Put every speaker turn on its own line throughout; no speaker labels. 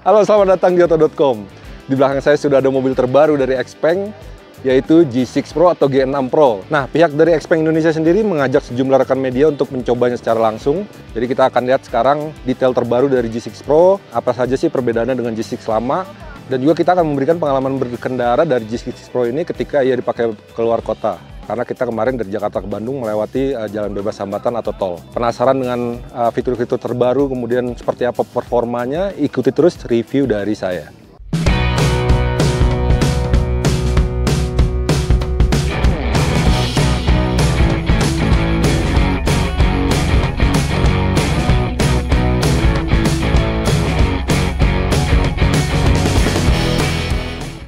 Halo, selamat datang di Auto.com. Di belakang saya sudah ada mobil terbaru dari XPeng, yaitu G6 Pro atau G6 Pro. Nah, pihak dari XPeng Indonesia sendiri mengajak sejumlah rekan media untuk mencobanya secara langsung. Jadi kita akan lihat sekarang detail terbaru dari G6 Pro, apa saja sih perbedaannya dengan G6 lama, dan juga kita akan memberikan pengalaman berkendara dari G6 Pro ini ketika ia dipakai keluar kota. Karena kita kemarin dari Jakarta ke Bandung melewati jalan bebas hambatan atau tol. Penasaran dengan fitur-fitur terbaru, kemudian seperti apa performanya, ikuti terus review dari saya.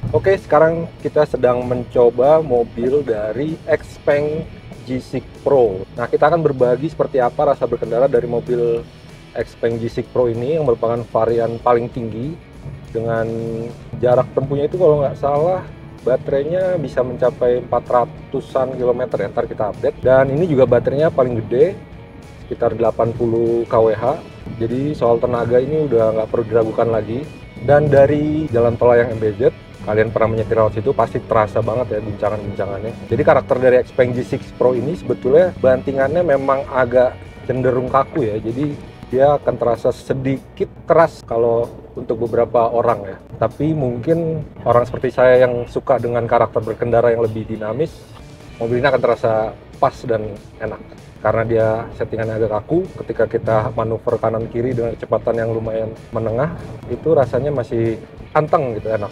Oke, sekarang kita sedang mencoba mobil dari XPeng G6 Pro. Nah, kita akan berbagi seperti apa rasa berkendara dari mobil XPeng G6 Pro ini yang merupakan varian paling tinggi dengan jarak tempuhnya itu kalau nggak salah baterainya bisa mencapai 400-an kilometer ya, ntar kita update. Dan ini juga baterainya paling gede, sekitar 80 kWh. Jadi soal tenaga ini udah nggak perlu diragukan lagi. Dan dari jalan tol yang embedded, kalian pernah menyetir lewat situ pasti terasa banget ya guncangan-guncangannya. Jadi karakter dari XPeng G6 Pro ini sebetulnya bantingannya memang agak cenderung kaku ya. Jadi dia akan terasa sedikit keras kalau untuk beberapa orang ya. Tapi mungkin orang seperti saya yang suka dengan karakter berkendara yang lebih dinamis, mobil ini akan terasa pas dan enak. Karena dia settingannya agak kaku, ketika kita manuver kanan kiri dengan kecepatan yang lumayan menengah, itu rasanya masih anteng gitu, enak.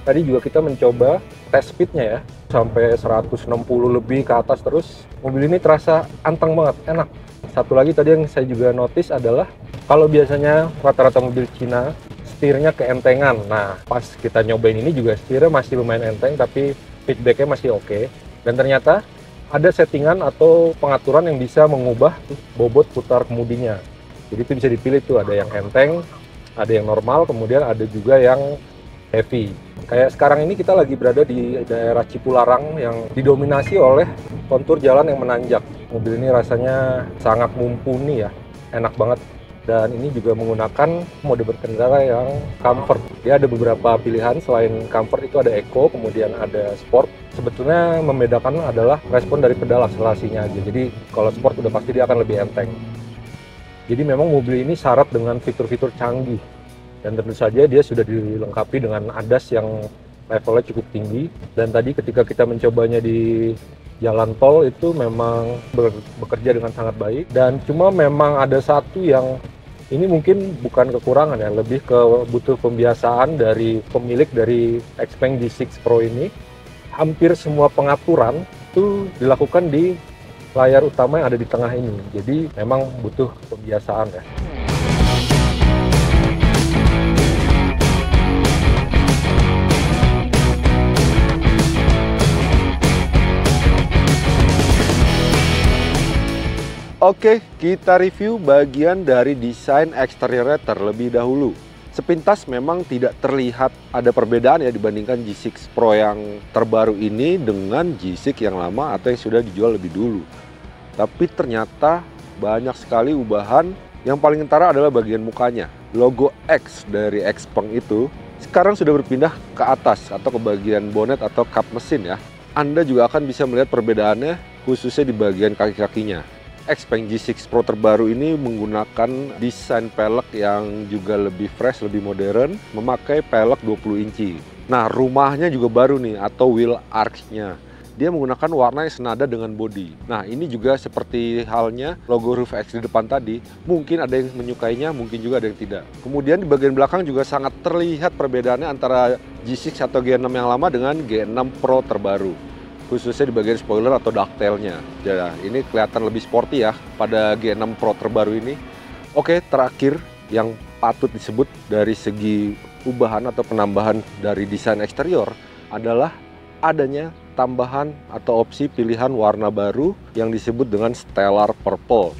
Tadi juga kita mencoba tes speednya ya, sampai 160 lebih ke atas terus. Mobil ini terasa anteng banget, enak. Satu lagi tadi yang saya juga notice adalah, kalau biasanya rata-rata mobil Cina, setirnya keentengan. Nah, pas kita nyobain ini juga setirnya masih lumayan enteng, tapi feedbacknya masih oke. Dan ternyata ada settingan atau pengaturan yang bisa mengubah bobot putar kemudinya. Jadi itu bisa dipilih tuh, ada yang enteng, ada yang normal, kemudian ada juga yang heavy. Kayak sekarang ini kita lagi berada di daerah Cipularang yang didominasi oleh kontur jalan yang menanjak. Mobil ini rasanya sangat mumpuni ya, enak banget. Dan ini juga menggunakan mode berkendara yang comfort. Dia ada beberapa pilihan, selain comfort itu ada eco, kemudian ada sport. Sebetulnya membedakan adalah respon dari pedal akselerasinya aja. Jadi kalau sport udah pasti dia akan lebih enteng. Jadi memang mobil ini syarat dengan fitur-fitur canggih. Dan tentu saja dia sudah dilengkapi dengan ADAS yang levelnya cukup tinggi. Dan tadi ketika kita mencobanya di jalan tol itu memang bekerja dengan sangat baik. Dan cuma memang ada satu yang ini mungkin bukan kekurangan ya, lebih ke butuh pembiasaan dari pemilik dari XPeng G6 Pro ini. Hampir semua pengaturan itu dilakukan di layar utama yang ada di tengah ini. Jadi memang butuh pembiasaan ya. Oke, kita review bagian dari desain eksteriornya terlebih dahulu. Sepintas memang tidak terlihat ada perbedaan ya dibandingkan G6 Pro yang terbaru ini dengan G6 yang lama atau yang sudah dijual lebih dulu. Tapi ternyata banyak sekali ubahan. Yang paling kentara adalah bagian mukanya. Logo X dari XPeng itu sekarang sudah berpindah ke atas atau ke bagian bonet atau kap mesin ya. Anda juga akan bisa melihat perbedaannya khususnya di bagian kaki-kakinya. XPeng G6 Pro terbaru ini menggunakan desain pelek yang juga lebih fresh, lebih modern, memakai pelek 20 inci. Nah, rumahnya juga baru nih, atau wheel arch-nya. Dia menggunakan warna yang senada dengan bodi. Nah, ini juga seperti halnya logo huruf X di depan tadi. Mungkin ada yang menyukainya, mungkin juga ada yang tidak. Kemudian di bagian belakang juga sangat terlihat perbedaannya antara G6 atau G6 yang lama dengan G6 Pro terbaru. Khususnya di bagian spoiler atau ducktailnya. Ya, ini kelihatan lebih sporty ya pada G6 Pro terbaru ini. Oke, terakhir yang patut disebut dari segi ubahan atau penambahan dari desain eksterior adalah adanya tambahan atau opsi pilihan warna baru yang disebut dengan Stellar Purple.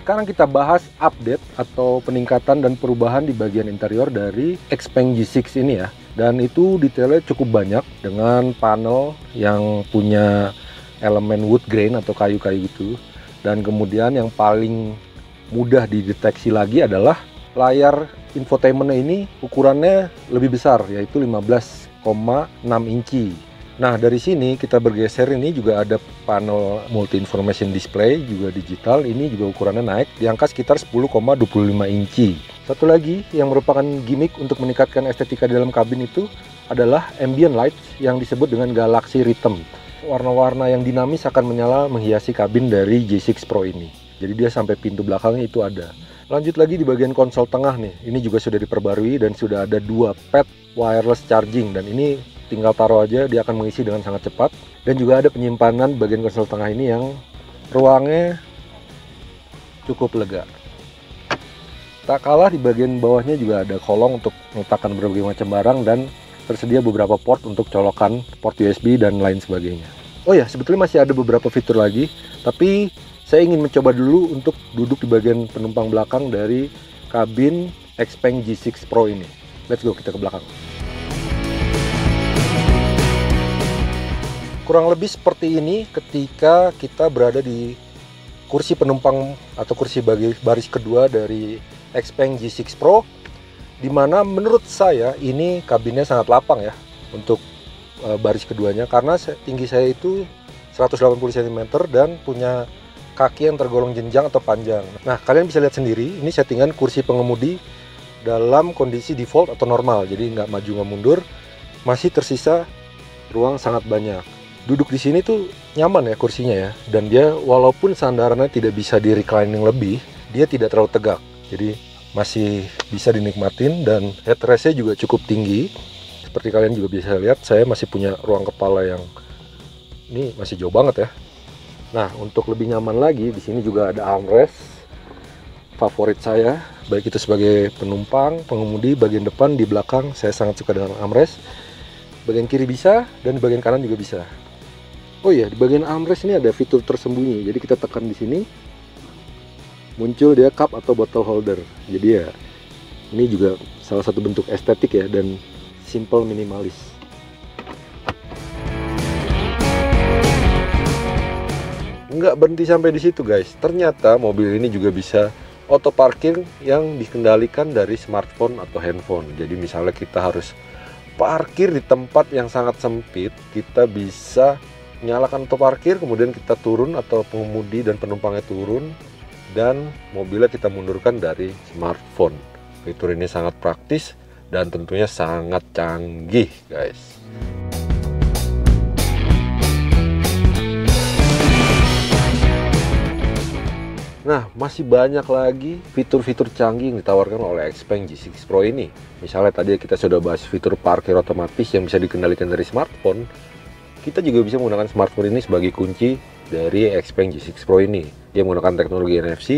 Sekarang kita bahas update atau peningkatan dan perubahan di bagian interior dari XPeng G6 ini ya. Dan itu detailnya cukup banyak dengan panel yang punya elemen wood grain atau kayu-kayu gitu. Dan kemudian yang paling mudah dideteksi lagi adalah layar infotainment ini ukurannya lebih besar, yaitu 15,6 inci. Nah, dari sini kita bergeser, ini juga ada panel multi information display, juga digital. Ini juga ukurannya naik di angka sekitar 10,25 inci. Satu lagi yang merupakan gimmick untuk meningkatkan estetika di dalam kabin itu adalah ambient light yang disebut dengan Galaxy Rhythm. Warna-warna yang dinamis akan menyala menghiasi kabin dari G6 Pro ini. Jadi dia sampai pintu belakangnya itu ada. Lanjut lagi di bagian konsol tengah nih. Ini juga sudah diperbarui dan sudah ada 2 pad wireless charging, dan ini tinggal taruh aja, dia akan mengisi dengan sangat cepat. Dan juga ada penyimpanan bagian konsol tengah ini yang ruangnya cukup lega. Tak kalah di bagian bawahnya juga ada kolong untuk meletakkan berbagai macam barang, dan tersedia beberapa port untuk colokan port USB dan lain sebagainya. Oh ya, sebetulnya masih ada beberapa fitur lagi, tapi saya ingin mencoba dulu untuk duduk di bagian penumpang belakang dari kabin Xpeng G6 Pro ini. Let's go, kita ke belakang. Kurang lebih seperti ini ketika kita berada di kursi penumpang atau kursi baris kedua dari Xpeng G6 Pro, dimana menurut saya ini kabinnya sangat lapang ya untuk baris keduanya, karena tinggi saya itu 180 cm dan punya kaki yang tergolong jenjang atau panjang. Nah, kalian bisa lihat sendiri, ini settingan kursi pengemudi dalam kondisi default atau normal, jadi nggak maju nggak mundur, masih tersisa ruang sangat banyak. Duduk di sini tuh nyaman ya kursinya ya, dan dia walaupun sandarannya tidak bisa di reclining lebih, dia tidak terlalu tegak, jadi masih bisa dinikmatin, dan headrestnya juga cukup tinggi. Seperti kalian juga bisa lihat, saya masih punya ruang kepala yang ini masih jauh banget ya. Nah, untuk lebih nyaman lagi, di sini juga ada armrest favorit saya, baik itu sebagai penumpang, pengemudi, bagian depan, di belakang. Saya sangat suka dengan armrest. Bagian kiri bisa, dan di bagian kanan juga bisa. Oh iya, di bagian armrest ini ada fitur tersembunyi. Jadi kita tekan di sini, muncul dia cup atau bottle holder. Jadi ya, ini juga salah satu bentuk estetik ya, dan simple minimalis. Nggak berhenti sampai di situ guys. Ternyata mobil ini juga bisa auto parkir yang dikendalikan dari smartphone atau handphone. Jadi misalnya kita harus parkir di tempat yang sangat sempit, kita bisa nyalakan auto parkir, kemudian kita turun atau pengemudi dan penumpangnya turun, dan mobilnya kita mundurkan dari smartphone. Fitur ini sangat praktis dan tentunya sangat canggih guys. Nah, masih banyak lagi fitur-fitur canggih yang ditawarkan oleh Xpeng G6 Pro ini. Misalnya tadi kita sudah bahas fitur parkir otomatis yang bisa dikendalikan dari smartphone. Kita juga bisa menggunakan smartphone ini sebagai kunci dari Xpeng G6 Pro ini, yang menggunakan teknologi NFC,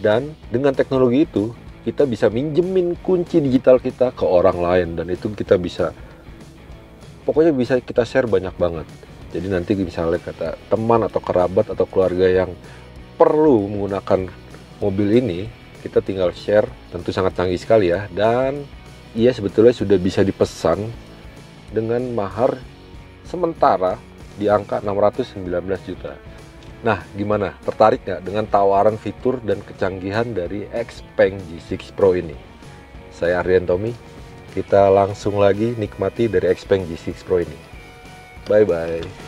dan dengan teknologi itu kita bisa minjemin kunci digital kita ke orang lain, dan itu kita bisa, pokoknya bisa kita share banyak banget. Jadi nanti misalnya kata teman atau kerabat atau keluarga yang perlu menggunakan mobil ini, kita tinggal share. Tentu sangat canggih sekali ya, dan ia sebetulnya sudah bisa dipesan dengan mahar sementara di angka 619 juta. Nah, gimana? Tertarik nggak dengan tawaran fitur dan kecanggihan dari Xpeng G6 Pro ini? Saya Ardian Tommy, kita langsung lagi nikmati dari Xpeng G6 Pro ini. Bye-bye.